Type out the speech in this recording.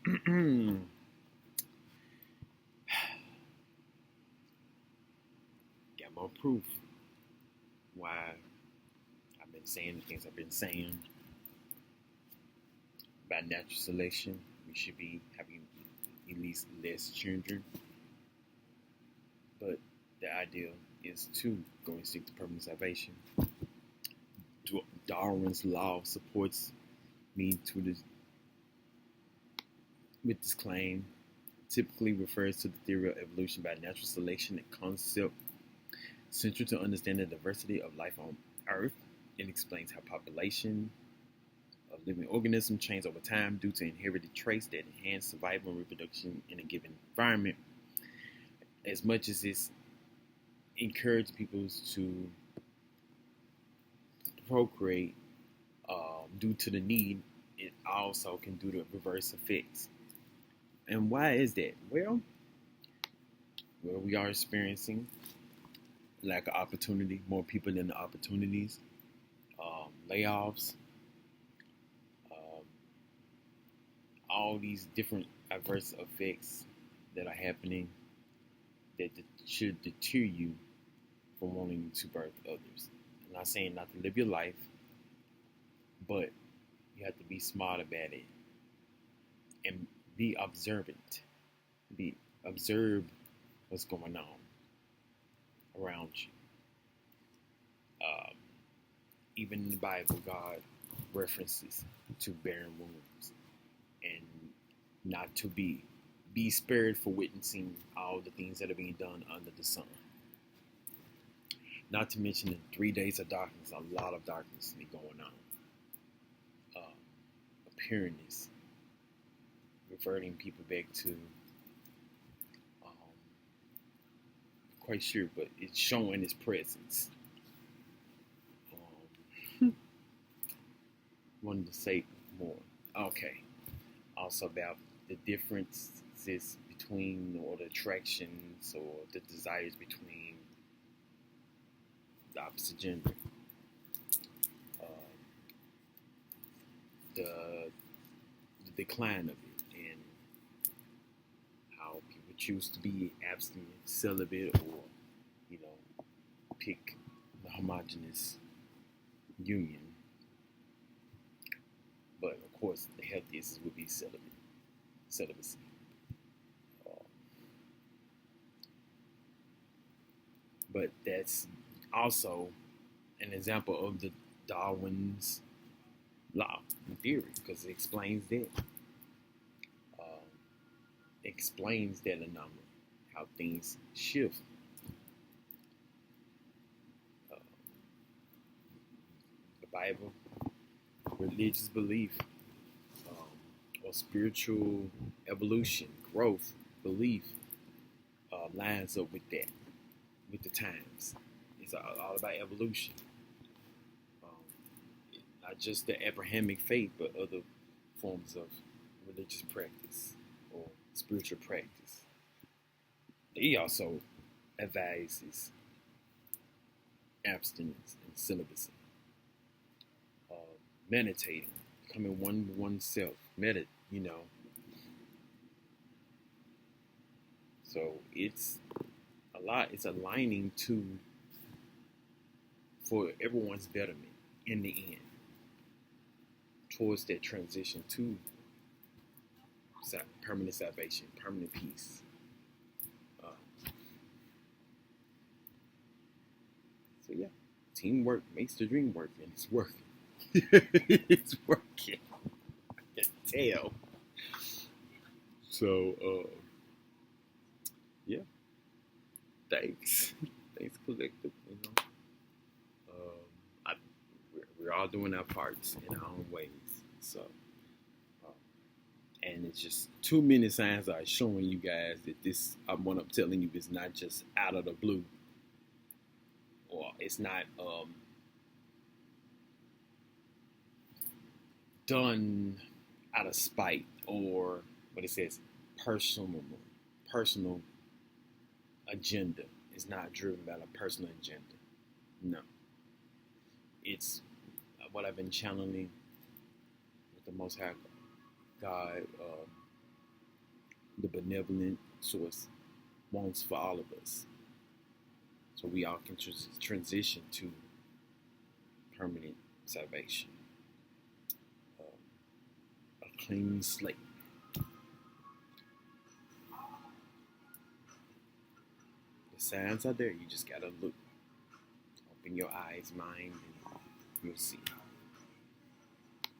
Got more proof why I've been saying the things I've been saying about natural selection. We should be having at least less children. But the ideal is to go and seek the permanent salvation. Darwin's law supports me to this with this claim. Typically refers to the theory of evolution by natural selection, a concept central to understand the diversity of life on Earth. It explains how population of living organisms change over time due to inherited traits that enhance survival and reproduction in a given environment. As much as it's encouraged people to procreate due to the need, it also can do the reverse effects. And why is that? Well, we are experiencing lack of opportunity, more people than the opportunities, layoffs, all these different adverse effects that are happening that should deter you from wanting to birth others. I'm not saying not to live your life, but you have to be smart about it and be observant. Observe what's going on around you. Even in the Bible, God references to barren wombs and not to be spared for witnessing all the things that are being done under the sun. Not to mention the 3 days of darkness, a lot of darkness going on. Appearance, reverting people back to, quite sure, but it's showing its presence. Wanted to say more. Okay. Also about the differences between, or the attractions or the desires between the opposite gender. The decline of it and how people choose to be abstinent, celibate, or, pick the homogenous union. But of course, the healthiest would be celibacy. But that's also an example of the Darwin's law and theory, because it explains that. Explains that anomaly, how things shift. The Bible, religious belief, or spiritual evolution, growth, belief, lines up with that, with the times. It's all about evolution. Not just the Abrahamic faith, but other forms of religious practice or spiritual practice. He also advises abstinence and celibacy, meditating, becoming one with oneself, So it's a lot. It's aligning for everyone's betterment in the end, towards that transition to permanent salvation, permanent peace. So yeah, teamwork makes the dream work, and it's working. It's working. I can tell. So yeah, thanks collective. We're all doing our parts in our own ways. So. And it's just too many signs are showing you guys that what I'm telling you is not just out of the blue, or it's not done out of spite, or what it says, personal agenda. It's not driven by a personal agenda. No, it's what I've been channeling with the Most High God, the benevolent source wants for all of us, so we all can transition to permanent salvation, a clean slate. The signs are there. You just gotta look, open your eyes, mind, and you'll see.